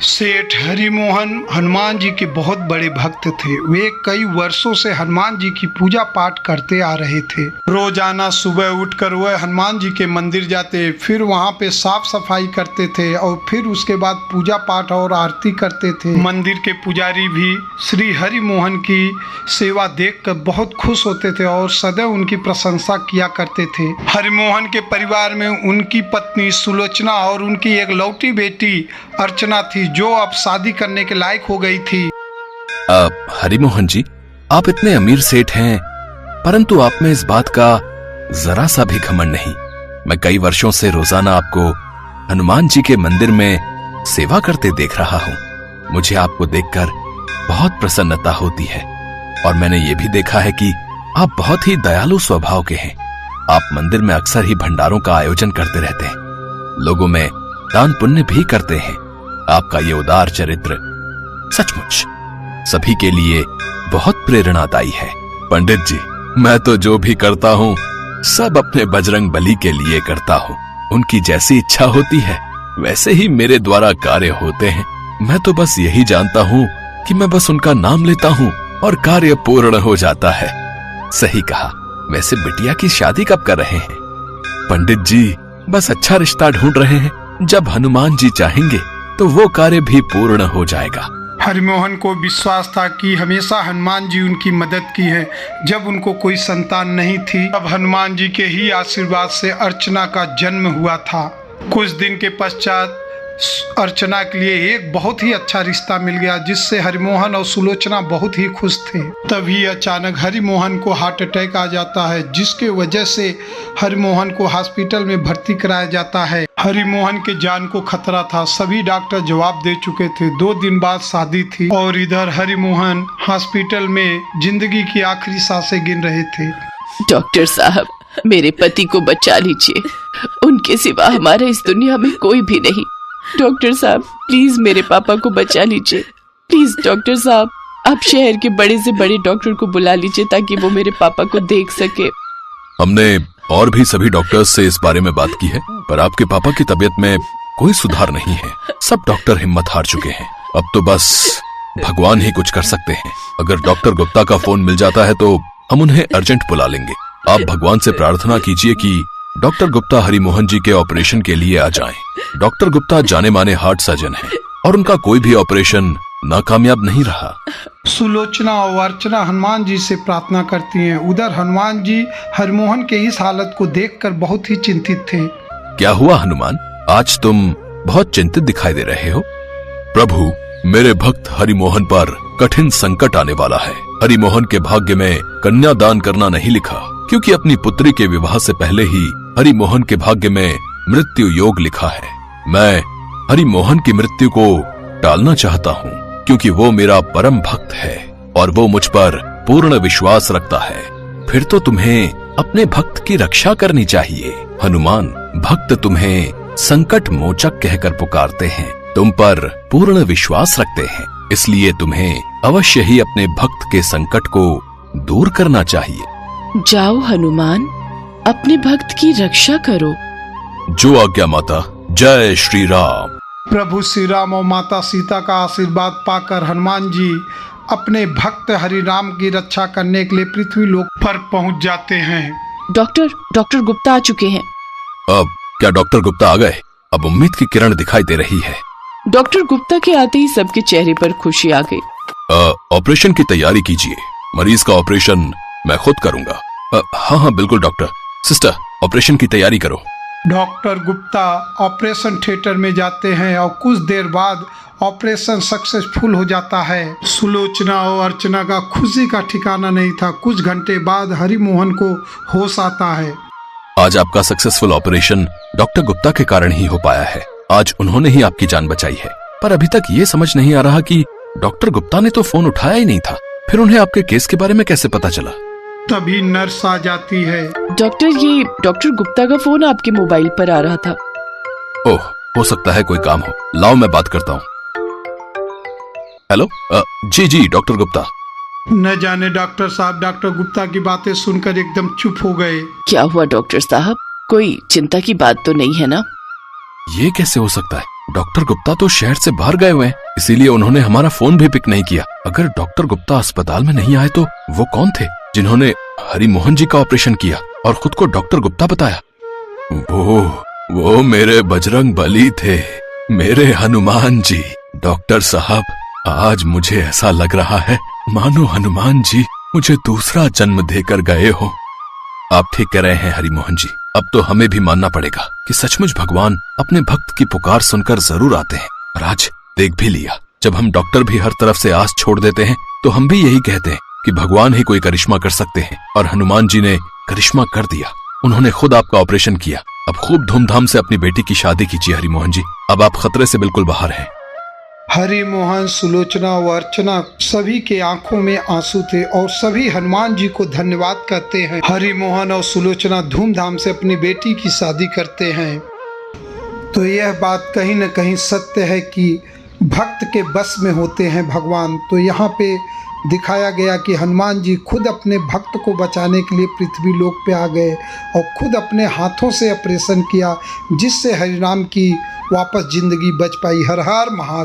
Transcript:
सेठ हरिमोहन हनुमान जी के बहुत बड़े भक्त थे। वे कई वर्षों से हनुमान जी की पूजा पाठ करते आ रहे थे। रोजाना सुबह उठकर वह हनुमान जी के मंदिर जाते, फिर वहां पे साफ सफाई करते थे और फिर उसके बाद पूजा पाठ और आरती करते थे। मंदिर के पुजारी भी श्री हरिमोहन की सेवा देखकर बहुत खुश होते थे और सदैव उनकी प्रशंसा किया करते थे। हरिमोहन के परिवार में उनकी पत्नी सुलोचना और उनकी एक लौटी बेटी अर्चना थी, जो अब शादी करने के लायक हो गई थी। हरिमोहन जी, आप इतने अमीर सेठ हैं, परंतु आप में इस बात का जरा सा भी घमंड नहीं। मैं कई वर्षों से रोजाना आपको हनुमान जी के मंदिर में सेवा करते देख रहा हूँ। मुझे आपको देखकर बहुत प्रसन्नता होती है और मैंने ये भी देखा है कि आप बहुत ही दयालु स्वभाव के हैं। आप मंदिर में अक्सर ही भंडारों का आयोजन करते रहते हैं, लोगों में दान पुण्य भी करते हैं। आपका ये उदार चरित्र सचमुच सभी के लिए बहुत प्रेरणादायी है। पंडित जी, मैं तो जो भी करता हूँ सब अपने बजरंग बली के लिए करता हूँ। उनकी जैसी इच्छा होती है वैसे ही मेरे द्वारा कार्य होते हैं। मैं तो बस यही जानता हूँ कि मैं बस उनका नाम लेता हूँ और कार्य पूर्ण हो जाता है। सही कहा। वैसे बिटिया की शादी कब कर रहे हैं? पंडित जी, बस अच्छा रिश्ता ढूंढ रहे हैं। जब हनुमान जी चाहेंगे तो वो कार्य भी पूर्ण हो जाएगा। हरिमोहन को विश्वास था कि हमेशा हनुमान जी उनकी मदद की है। जब उनको कोई संतान नहीं थी, तब हनुमान जी के ही आशीर्वाद से अर्चना का जन्म हुआ था। कुछ दिन के पश्चात अर्चना के लिए एक बहुत ही अच्छा रिश्ता मिल गया, जिससे हरिमोहन और सुलोचना बहुत ही खुश थे। तभी अचानक हरिमोहन को हार्ट अटैक आ जाता है, जिसके वजह से हरिमोहन को हॉस्पिटल में भर्ती कराया जाता है। हरिमोहन के जान को खतरा था। सभी डॉक्टर जवाब दे चुके थे। 2 दिन बाद शादी थी और इधर हरिमोहन हॉस्पिटल में जिंदगी की आखिरी सांसें गिन रहे थे। डॉक्टर साहब, मेरे पति को बचा लीजिए। उनके सिवा हमारा इस दुनिया में कोई भी नहीं। डॉक्टर साहब, प्लीज मेरे पापा को बचा लीजिए। प्लीज डॉक्टर साहब, आप शहर के बड़े से बड़े डॉक्टर को बुला लीजिए ताकि वो मेरे पापा को देख सके। हमने और भी सभी डॉक्टर्स से इस बारे में बात की है, पर आपके पापा की तबीयत में कोई सुधार नहीं है। सब डॉक्टर हिम्मत हार चुके हैं। अब तो बस भगवान ही कुछ कर सकते हैं। अगर डॉक्टर गुप्ता का फोन मिल जाता है तो हम उन्हें अर्जेंट बुला लेंगे। आप भगवान से प्रार्थना कीजिए कि डॉक्टर गुप्ता हरिमोहन जी के ऑपरेशन के लिए आ जाएं। डॉक्टर गुप्ता जाने माने हार्ट सर्जन हैं और उनका कोई भी ऑपरेशन नाकामयाब नहीं रहा। सुलोचना और अर्चना हनुमान जी से प्रार्थना करती हैं। उधर हनुमान जी हरिमोहन के इस हालत को देखकर बहुत ही चिंतित थे। क्या हुआ हनुमान? आज तुम बहुत चिंतित दिखाई दे रहे हो। प्रभु, मेरे भक्त हरिमोहन पर कठिन संकट आने वाला है। हरिमोहन के भाग्य में कन्यादान करना नहीं लिखा, क्योंकि अपनी पुत्री के विवाह से पहले ही हरिमोहन के भाग्य में मृत्यु योग लिखा है। मैं हरिमोहन की मृत्यु को टालना चाहता हूँ, क्योंकि वो मेरा परम भक्त है और वो मुझ पर पूर्ण विश्वास रखता है। फिर तो तुम्हें अपने भक्त की रक्षा करनी चाहिए। हनुमान, भक्त तुम्हें संकट मोचक कहकर पुकारते हैं, तुम पर पूर्ण विश्वास रखते हैं, इसलिए तुम्हें अवश्य ही अपने भक्त के संकट को दूर करना चाहिए। जाओ हनुमान, अपने भक्त की रक्षा करो। जो आज्ञा माता। जय श्री राम। प्रभु श्री राम और माता सीता का आशीर्वाद पाकर हनुमान जी अपने भक्त हरिराम की रक्षा करने के लिए पृथ्वी लोक पर पहुंच जाते हैं। डॉक्टर गुप्ता आ चुके हैं। अब क्या डॉक्टर गुप्ता आ गए? अब उम्मीद की किरण दिखाई दे रही है। डॉक्टर गुप्ता के आते ही सबके चेहरे पर खुशी आ गई। ऑपरेशन की तैयारी कीजिए। मरीज का ऑपरेशन मैं खुद करूंगा। हाँ बिल्कुल डॉक्टर। सिस्टर, ऑपरेशन की तैयारी करो। डॉक्टर गुप्ता ऑपरेशन थिएटर में जाते हैं और कुछ देर बाद ऑपरेशन सक्सेसफुल हो जाता है। सुलोचना और अर्चना का खुशी का ठिकाना नहीं था। कुछ घंटे बाद हरिमोहन को होश आता है। आज आपका सक्सेसफुल ऑपरेशन डॉक्टर गुप्ता के कारण ही हो पाया है। आज उन्होंने ही आपकी जान बचाई है। पर अभी तक ये समझ नहीं आ रहा कि डॉक्टर गुप्ता ने तो फोन उठाया ही नहीं था, फिर उन्हें आपके केस के बारे में कैसे पता चला? तभी नर्स आ जाती है। डॉक्टर, ये डॉक्टर गुप्ता का फोन आपके मोबाइल पर आ रहा था। ओह, हो सकता है कोई काम हो। लाओ मैं बात करता हूँ। हेलो, जी डॉक्टर गुप्ता। न जाने डॉक्टर साहब डॉक्टर गुप्ता की बातें सुनकर एकदम चुप हो गए। क्या हुआ डॉक्टर साहब? कोई चिंता की बात तो नहीं है ना? ये कैसे हो सकता है? डॉक्टर गुप्ता तो शहर से बाहर गए हुए हैं, इसीलिए उन्होंने हमारा फोन भी पिक नहीं किया। अगर डॉक्टर गुप्ता अस्पताल में नहीं आए तो वो कौन थे जिन्होंने हरिमोहन जी का ऑपरेशन किया और खुद को डॉक्टर गुप्ता बताया? वो मेरे बजरंग बली थे, मेरे हनुमान जी। डॉक्टर साहब, आज मुझे ऐसा लग रहा है मानो हनुमान जी मुझे दूसरा जन्म देकर गए हो। आप ठीक कह रहे हैं हरिमोहन जी। अब तो हमें भी मानना पड़ेगा कि सचमुच भगवान अपने भक्त की पुकार सुनकर जरूर आते हैं। और आज देख भी लिया, जब हम डॉक्टर भी हर तरफ से आस छोड़ देते हैं तो हम भी यही कहते हैं कि भगवान ही कोई करिश्मा कर सकते हैं। और हनुमान जी ने करिश्मा कर दिया, उन्होंने खुद आपका ऑपरेशन किया। अब खूब धूमधाम से अपनी बेटी की शादी कीजिए हरिमोहन जी। अब आप खतरे से बिल्कुल बाहर हैं। हरिमोहन, सुलोचना व अर्चना सभी के आंखों में आंसू थे और सभी हनुमान जी को धन्यवाद कहते हैं। हरिमोहन और सुलोचना धूमधाम से अपनी बेटी की शादी करते हैं। तो यह बात कहीं न कहीं सत्य है कि भक्त के बस में होते हैं भगवान। तो यहाँ पे दिखाया गया कि हनुमान जी खुद अपने भक्त को बचाने के लिए पृथ्वी लोक पे आ गए और खुद अपने हाथों से ऑपरेशन किया, जिससे हरिनाम की वापस जिंदगी बच पाई। हर हर महादेव।